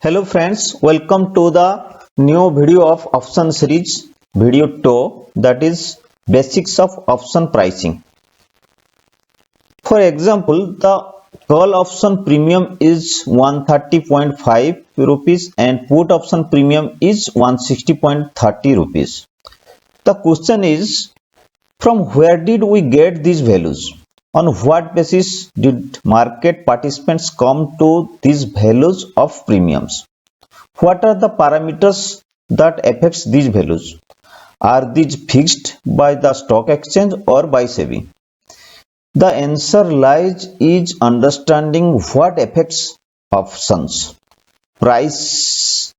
Hello friends, welcome to the new video of option series, video 2, that is basics of option pricing. For example, the call option premium is 130.5 rupees and put option premium is 160.30 rupees. The question is, from where did we get these values? On what basis did market participants come to these values of premiums? What are the parameters that affects these values? Are these fixed by the stock exchange or by SEBI? The answer lies in understanding what affects options. Prices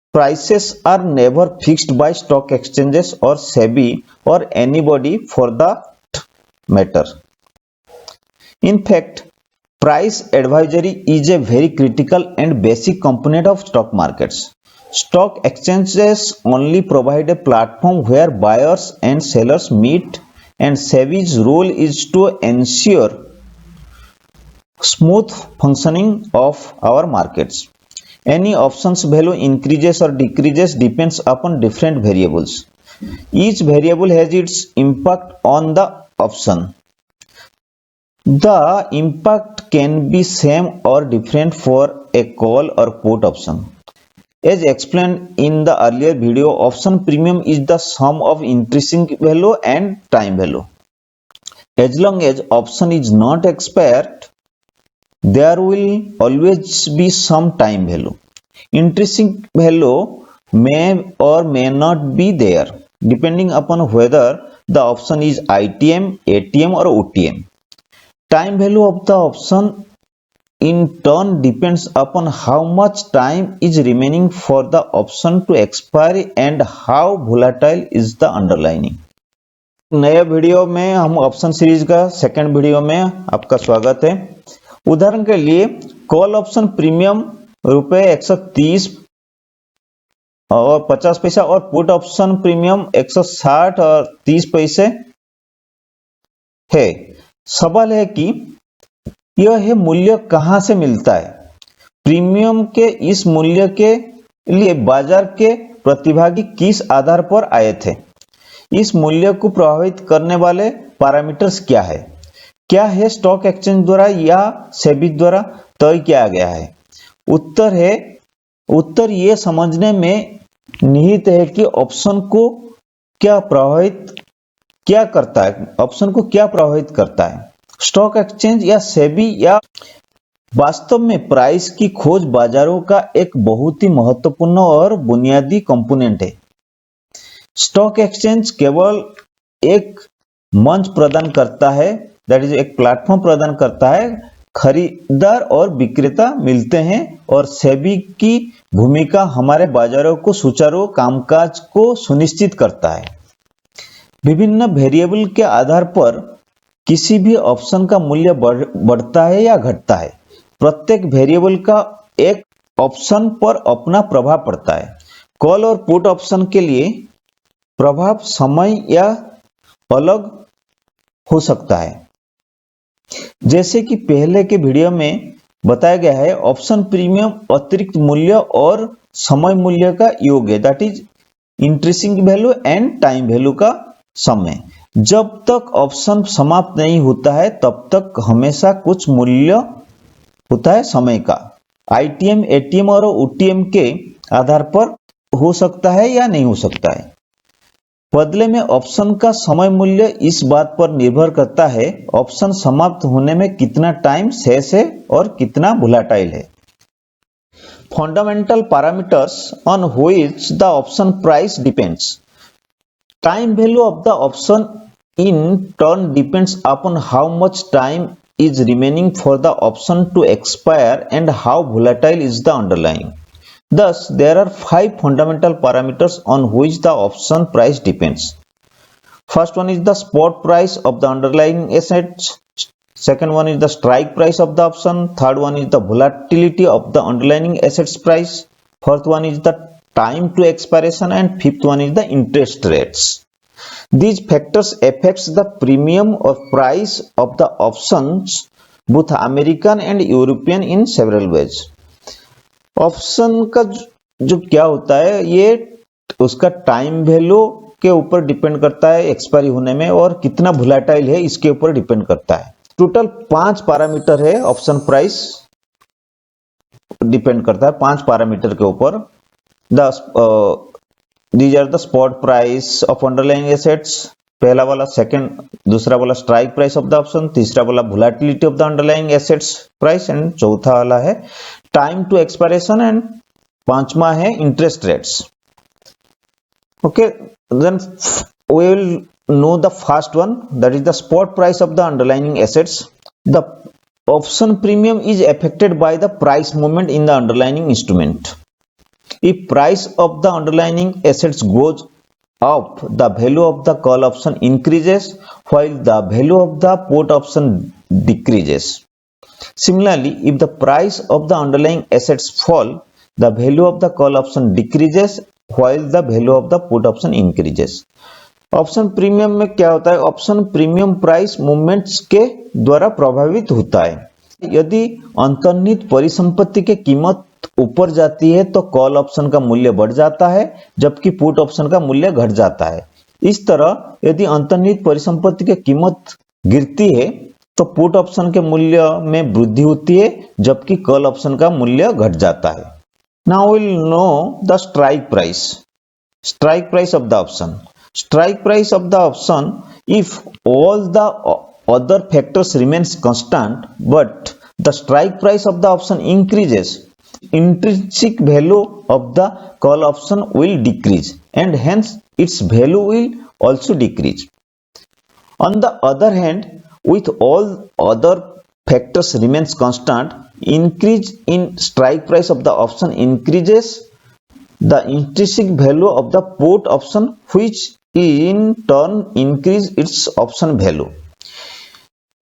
are never fixed by stock exchanges or SEBI or anybody for that matter. In fact, price advisory is a very critical and basic component of stock markets. Stock exchanges only provide a platform where buyers and sellers meet, and SEBI's role is to ensure smooth functioning of our markets. Any options value increases or decreases depends upon different variables. Each variable has its impact on the option. The impact can be same or different for a call or put option. As explained in the earlier video, option premium is the sum of intrinsic value and time value. As long as option is not expired, there will always be some time value. Intrinsic value may or may not be there, depending upon whether the option is ITM, ATM or OTM. Time value of the option in turn depends upon how much time is remaining for the option to expire and how volatile is the underlying. नए video में हम option series का second video में आपका स्वागत है। उदाहरण के लिए कॉल ऑप्शन प्रीमियम रुपए 130 और 50 पैसा और पुट ऑप्शन प्रीमियम 160 और 30 पैसे है। सवाल है कि यह मूल्य कहां से मिलता है? प्रीमियम के इस मूल्य के लिए बाजार के प्रतिभागी किस आधार पर आए थे? इस मूल्य को प्रभावित करने वाले पैरामीटर्स क्या है? क्या है स्टॉक एक्सचेंज द्वारा या सेबी द्वारा तय किया गया है? उत्तर ये समझने में निहित है कि ऑप्शन को क्या प्रभावित करता है, स्टॉक एक्सचेंज या सेबी या वास्तव में प्राइस की खोज बाजारों का एक बहुत ही महत्वपूर्ण और बुनियादी कंपोनेंट है। स्टॉक एक्सचेंज केवल एक मंच प्रदान करता है, दैट इज एक प्लेटफॉर्म प्रदान करता है, खरीदार और विक्रेता मिलते हैं और सेबी की भूमिका हमारे बाजारों को सुचारू कामकाज को सुनिश्चित करता है। विभिन्न वेरिएबल के आधार पर किसी भी ऑप्शन का मूल्य बढ़ता है या घटता है। प्रत्येक वेरिएबल का एक ऑप्शन पर अपना प्रभाव पड़ता है। कॉल और पुट ऑप्शन के लिए प्रभाव समय या अलग हो सकता है। जैसे कि पहले के वीडियो में बताया गया है, ऑप्शन प्रीमियम अतिरिक्त मूल्य और समय मूल्य का योग है, that is intrinsic value and time value का समय। जब तक ऑप्शन समाप्त नहीं होता है तब तक हमेशा कुछ मूल्य होता है समय का। आईटीएम, एटीएम और ओटीएम के आधार पर हो सकता है या नहीं हो सकता है। बदले में ऑप्शन का समय मूल्य इस बात पर निर्भर करता है ऑप्शन समाप्त होने में कितना टाइम शेष है और कितना वोलेटाइल है। Fundamental parameters on which the option price depends. Time value of the option in turn depends upon how much time is remaining for the option to expire and how volatile is the underlying. Thus, there are 5 fundamental parameters on which the option price depends. First one is the spot price of the underlying assets. Second one is the strike price of the option. Third one is the volatility of the underlying assets price. Fourth one is the time to expiration, and fifth one is the interest rates. These factors affects the premium or price of the options, both American and European, in several ways. Option का जो क्या होता है, ये उसका time value के ऊपर depend करता है एक्सपायरी होने में, और कितना वोलेटाइल है इसके ऊपर डिपेंड करता है। टोटल 5 पैरामीटर है ऑप्शन प्राइस, डिपेंड करता है 5 पैरामीटर के ऊपर। These are the spot price of underlying assets, पहला वाला, सेकंड दूसरा वाला strike price of the option, तीसरा वाला volatility of the underlying assets price, and चौथा वाला है टाइम टू एक्सपायरेशन, एंड पांचवा है interest rates. Okay, then we will know the first one, that is the spot price of the underlying assets. The option premium is affected by the price movement in the underlying instrument. If price of the underlying assets goes up, the value of the call option increases while the value of the put option decreases. Similarly, if the price of the underlying assets fall, the value of the call option decreases while the value of the put option increases. Option premium में क्या होता है, option premium price movements के द्वारा प्रभावित होता है। यदि अंतर्निहित परिसंपत्ति की कीमत ऊपर जाती है तो कॉल ऑप्शन का मूल्य बढ़ जाता है, जबकि पुट ऑप्शन का मूल्य घट जाता है। इस तरह यदि अंतर्निहित परिसंपत्ति की कीमत गिरती है तो पुट ऑप्शन के मूल्य में वृद्धि होती है, जबकि कॉल ऑप्शन का मूल्य घट जाता है। Now will know the strike price, strike price of the option. Strike price of the option, if all the other factors remains constant but the strike price of the option increases, intrinsic value of the call option will decrease and hence its value will also decrease. On the other hand, with all other factors remains constant, increase in strike price of the option increases the intrinsic value of the put option, which in turn increase its option value.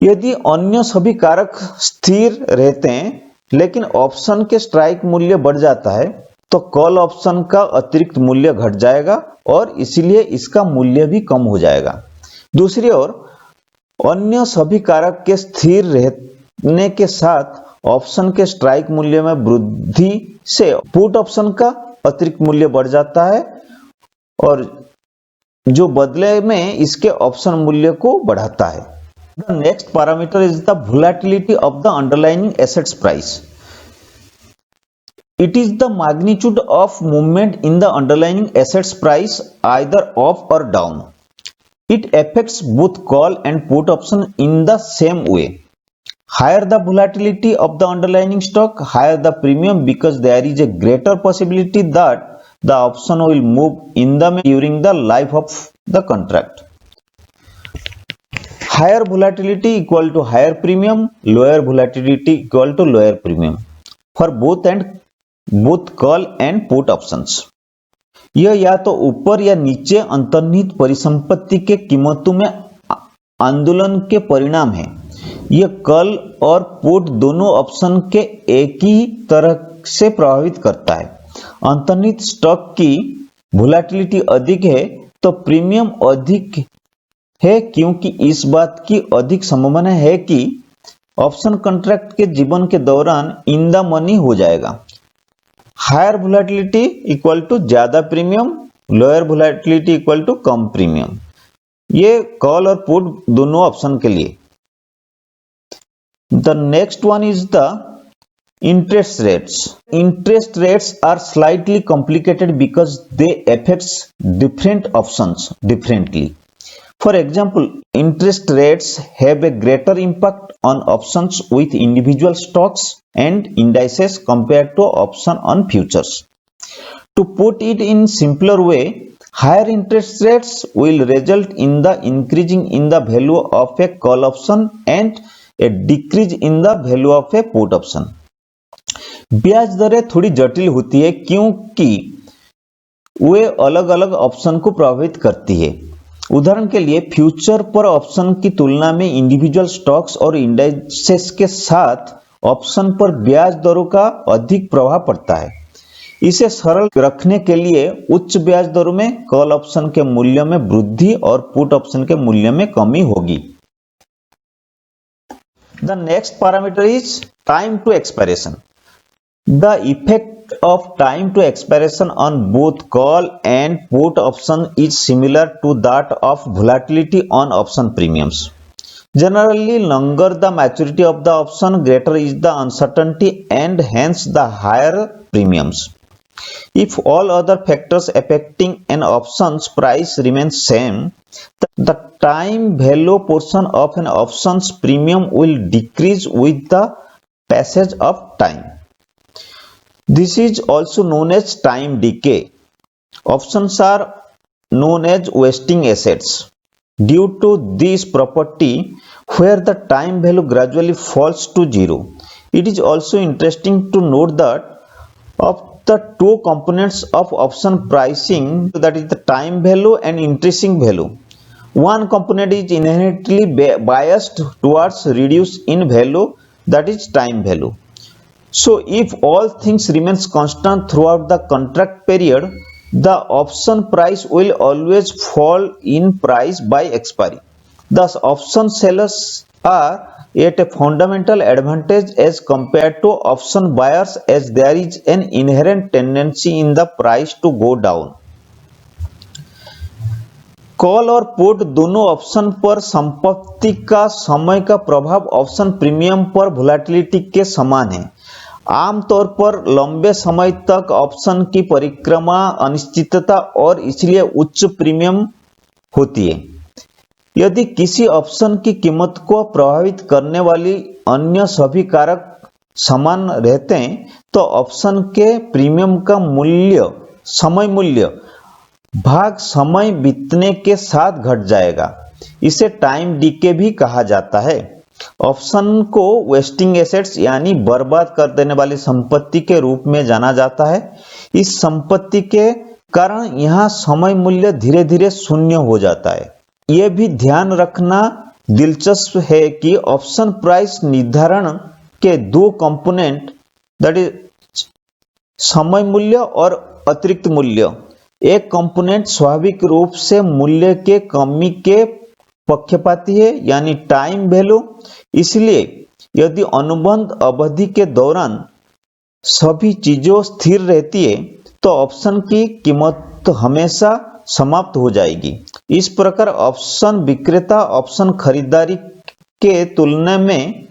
यदि अन्य सभी कारक स्थिर रहते हैं लेकिन option के strike मूल्य बढ़ जाता है तो कॉल ऑप्शन का अतिरिक्त मूल्य घट जाएगा और इसीलिए इसका मूल्य भी कम हो जाएगा। दूसरी ओर अन्य सभी कारक के स्थिर रहने के साथ ऑप्शन के स्ट्राइक मूल्य में वृद्धि से पुट ऑप्शन का अतिरिक्त मूल्य बढ़ जाता है और जो बदले में इसके ऑप्शन मूल्य को बढ़ाता है। The next parameter is the volatility of the underlying assets price. It is the magnitude of movement in the underlying assets price either up और down. It affects both call and put option in the same way. Higher the volatility of the underlying stock, higher the premium, because there is a greater possibility that the option will move in the during the life of the contract. Higher volatility equal to higher premium, lower volatility equal to lower premium for both call and put options. यह या तो ऊपर या नीचे अंतर्निहित परिसंपत्ति के कीमतों में आंदोलन के परिणाम है। यह कॉल और पुट दोनों ऑप्शन के एक ही तरह से प्रभावित करता है। अंतर्निहित स्टॉक की वोलेटिलिटी अधिक है तो प्रीमियम अधिक है, क्योंकि इस बात की अधिक संभावना है कि ऑप्शन कॉन्ट्रैक्ट के जीवन के दौरान इन द मनी हो जाएगा। हायर वोलेटिलिटी इक्वल टू ज्यादा premium, lower volatility equal to कम प्रीमियम। ये कॉल और पुट दोनों ऑप्शन के लिए। The next one is the interest rates. Interest rates are slightly complicated because they affect different options differently. For example, interest rates have a greater impact on options with individual stocks and indices compared to option on futures. To put it in simpler way, higher interest rates will result in the increasing in the value of a call option and a decrease in the value of a put option. ब्याज दरें थोड़ी जटिल होती है क्योंकि वे अलग अलग option को प्रभावित करती है। उदाहरण के लिए फ्यूचर पर ऑप्शन की तुलना में इंडिविजुअल स्टॉक्स और इंडाइसेस के साथ ऑप्शन पर ब्याज दरों का अधिक प्रभाव पड़ता है। इसे सरल रखने के लिए उच्च ब्याज दरों में कॉल ऑप्शन के मूल्य में वृद्धि और पुट ऑप्शन के मूल्य में कमी होगी। The next parameter is time to expiration. The effect of time to expiration on both call and put option is similar to that of volatility on option premiums. Generally, longer the maturity of the option, greater is the uncertainty and hence the higher premiums. If all other factors affecting an option's price remain same, the time value portion of an option's premium will decrease with the passage of time. This is also known as time decay. Options are known as vesting assets. Due to this property, where the time value gradually falls to zero, it is also interesting to note that of the two components of option pricing, that is the time value and intrinsic value, one component is inherently biased towards reduce in value, that is time value. So if all things remains constant throughout the contract period, the option price will always fall in price by expiry. Thus, option sellers are at a fundamental advantage as compared to option buyers, as there is an inherent tendency in the price to go down. Call और put दोनों option पर संपत्ति का समय का प्रभाव option premium पर volatility के समान है। आमतौर पर लंबे समय तक ऑप्शन की परिक्रमा अनिश्चितता और इसलिए उच्च प्रीमियम होती है। यदि किसी ऑप्शन की कीमत को प्रभावित करने वाली अन्य सभी कारक समान रहते हैं तो ऑप्शन के प्रीमियम का मूल्य समय मूल्य भाग समय बीतने के साथ घट जाएगा। इसे टाइम डीके भी कहा जाता है। ऑप्शन को वेस्टिंग एसेट्स यानी बर्बाद कर देने वाली संपत्ति के रूप में जाना जाता है। इस संपत्ति के कारण यहां समय मूल्य धीरे धीरे शून्य हो जाता है। यह भी ध्यान रखना दिलचस्प है कि ऑप्शन प्राइस निर्धारण के दो कंपोनेंट, दैट इज समय मूल्य और अतिरिक्त मूल्य, एक कंपोनेंट स्वाभाविक रूप से मूल्य के कमी के पक्षपाती है यानी टाइम वैल्यू। इसलिए यदि अनुबंध अवधि के दौरान सभी चीजों स्थिर रहती है तो ऑप्शन की कीमत हमेशा समाप्त हो जाएगी। इस प्रकार ऑप्शन विक्रेता ऑप्शन खरीदारी के तुलना में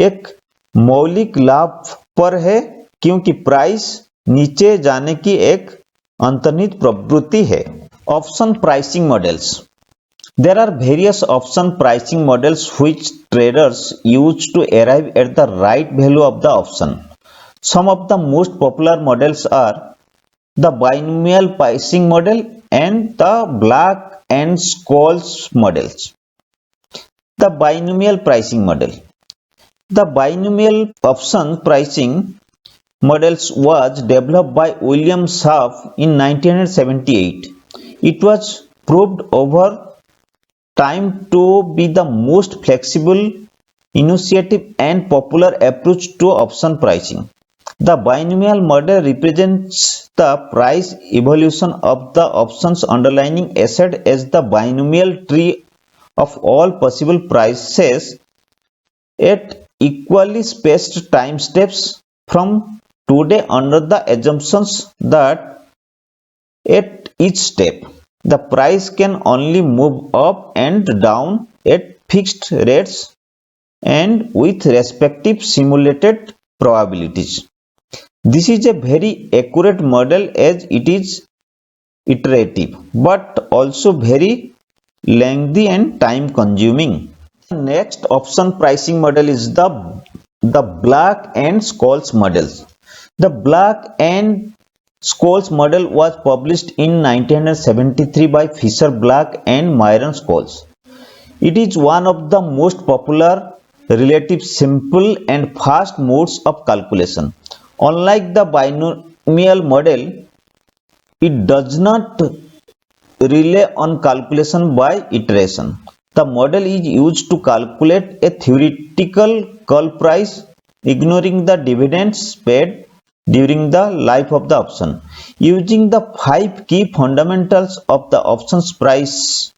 एक मौलिक लाभ पर है क्योंकि प्राइस नीचे जाने की एक अंतर्निहित प्रवृत्ति है। Option pricing models. There are various option pricing models which traders use to arrive at the right value of the option. Some of the most popular models are the binomial pricing model and the Black and Scholes models. The binomial pricing model. The binomial option pricing models was developed by William Schaff in 1978. It was proved over time to be the most flexible, innovative and popular approach to option pricing. The binomial model represents the price evolution of the option's underlying asset as the binomial tree of all possible prices at equally spaced time steps from today under the assumptions that at each step the price can only move up and down at fixed rates and with respective simulated probabilities. This is a very accurate model as it is iterative but also very lengthy and time consuming. The next option pricing model is the Black and Scholes models. The Black and Scholes model was published in 1973 by Fisher Black and Myron Scholes. It is one of the most popular, relatively simple and fast modes of calculation. Unlike the binomial model, it does not rely on calculation by iteration. The model is used to calculate a theoretical call price, ignoring the dividends paid during the life of the option. Using the 5 key fundamentals of the options price: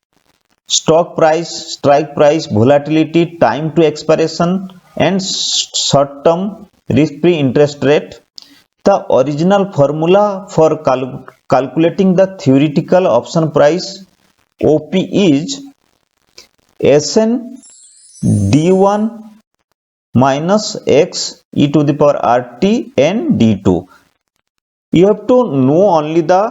stock price, strike price, volatility, time to expiration and short-term risk-free interest rate, The original formula for calculating the theoretical option price OP is Sn d1 minus x e to the power rt and d2. You have to know only the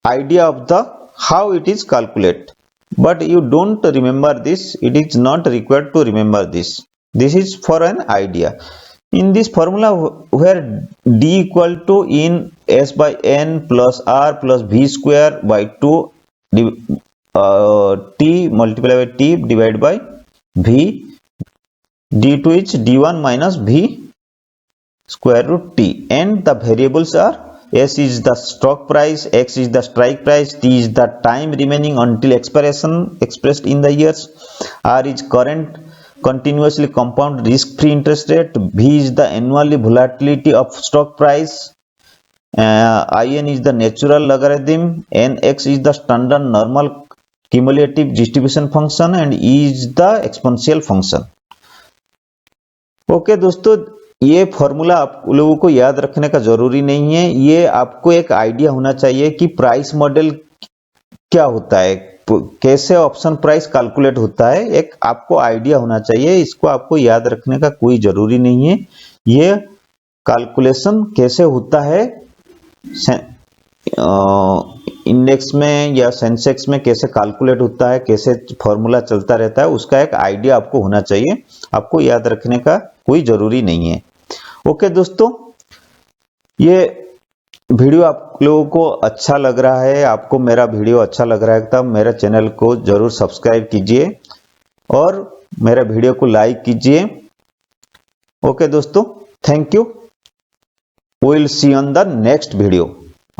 idea of the how it is calculated, but you don't remember this. It is not required to remember this. This is for an idea. In this formula where d equal to in s by n plus r plus v square by 2 t multiplied by t divided by v, d2 is d1 minus v square root t, and the variables are s is the stock price, x is the strike price, t is the time remaining until expiration expressed in the years, r is current continuously compound risk-free interest rate, v is the annually volatility of stock price, in is the natural logarithm, nx is the standard normal cumulative distribution function, and e is the exponential function. Okay दोस्तों, ये formula आप लोगों को याद रखने का जरूरी नहीं है। ये आपको एक आइडिया होना चाहिए कि प्राइस मॉडल क्या होता है, कैसे ऑप्शन प्राइस कैलकुलेट होता है, एक आपको आइडिया होना चाहिए। इसको आपको याद रखने का कोई जरूरी नहीं है। ये कैलकुलेशन कैसे होता है इंडेक्स में या सेंसेक्स में, कैसे कैलकुलेट होता है, कैसे फॉर्मूला चलता रहता है, उसका एक आइडिया आपको होना चाहिए। आपको याद रखने का कोई जरूरी नहीं है। ओके दोस्तों, ये वीडियो आप लोगों को अच्छा लग रहा है, आपको मेरा वीडियो अच्छा लग रहा है तब मेरे चैनल को जरूर सब्सक्राइब कीजिए और मेरे वीडियो को लाइक कीजिए। ओके दोस्तों, thank you. We will see on the next video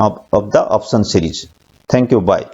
of the option series. Thank you. Bye.